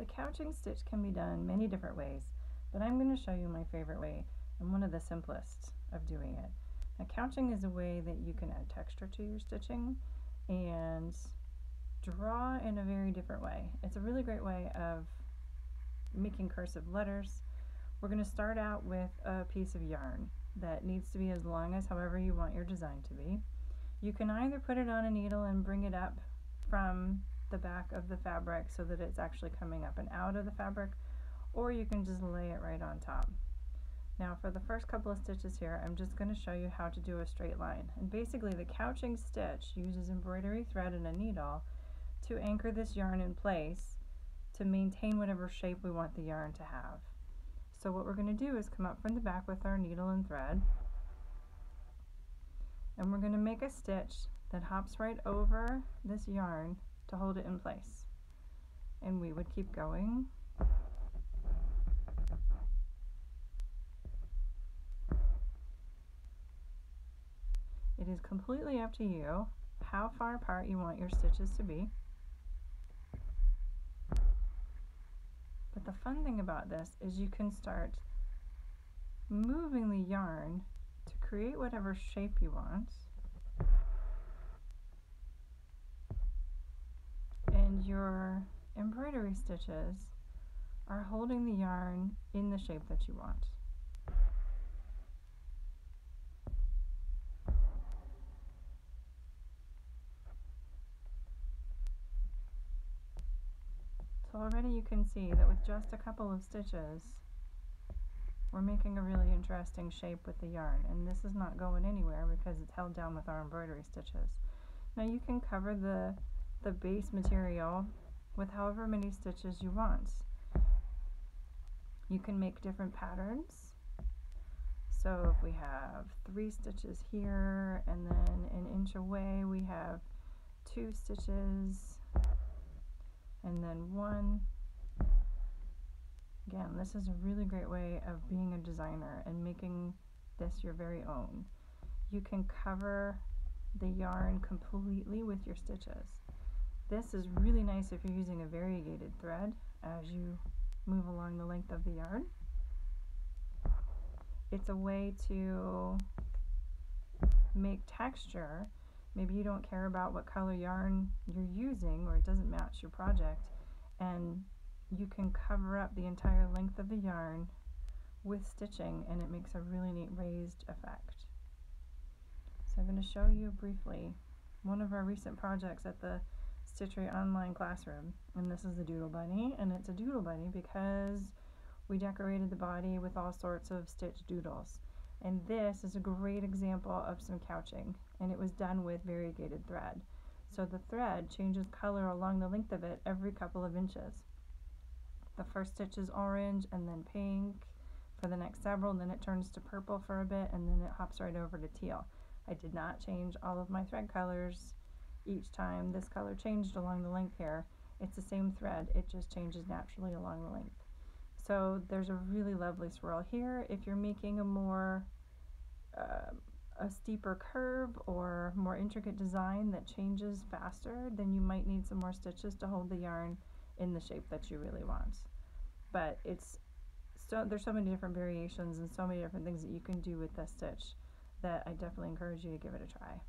The couching stitch can be done many different ways, but I'm going to show you my favorite way and one of the simplest of doing it. Now, couching is a way that you can add texture to your stitching and draw in a very different way. It's a really great way of making cursive letters. We're going to start out with a piece of yarn that needs to be as long as however you want your design to be. You can either put it on a needle and bring it up from the back of the fabric so that it's actually coming up and out of the fabric, or you can just lay it right on top. Now for the first couple of stitches here, I'm just going to show you how to do a straight line. And basically the couching stitch uses embroidery thread and a needle to anchor this yarn in place to maintain whatever shape we want the yarn to have. So what we're going to do is come up from the back with our needle and thread, and we're going to make a stitch that hops right over this yarn to hold it in place. And we would keep going. It is completely up to you how far apart you want your stitches to be. But the fun thing about this is you can start moving the yarn to create whatever shape you want, and your embroidery stitches are holding the yarn in the shape that you want. So already you can see that with just a couple of stitches we're making a really interesting shape with the yarn, and this is not going anywhere because it's held down with our embroidery stitches. Now you can cover the base material with however many stitches you want. You can make different patterns. So if we have 3 stitches here and then an inch away we have 2 stitches and then 1. Again, this is a really great way of being a designer and making this your very own. You can cover the yarn completely with your stitches. This is really nice if you're using a variegated thread as you move along the length of the yarn. It's a way to make texture. Maybe you don't care about what color yarn you're using or it doesn't match your project, and you can cover up the entire length of the yarn with stitching and it makes a really neat raised effect. So I'm going to show you briefly one of our recent projects at the Stitchery online classroom, and this is the Doodle Bunny, and it's a doodle bunny because we decorated the body with all sorts of stitch doodles. And this is a great example of some couching, and it was done with variegated thread. So the thread changes color along the length of it every couple of inches. The first stitch is orange and then pink for the next several, and then it turns to purple for a bit, and then it hops right over to teal. I did not change all of my thread colors each time this color changed along the length here. It's the same thread, it just changes naturally along the length. So there's a really lovely swirl here. If you're making a more a steeper curve or more intricate design that changes faster, then you might need some more stitches to hold the yarn in the shape that you really want. But there's so many different variations and so many different things that you can do with this stitch that I definitely encourage you to give it a try.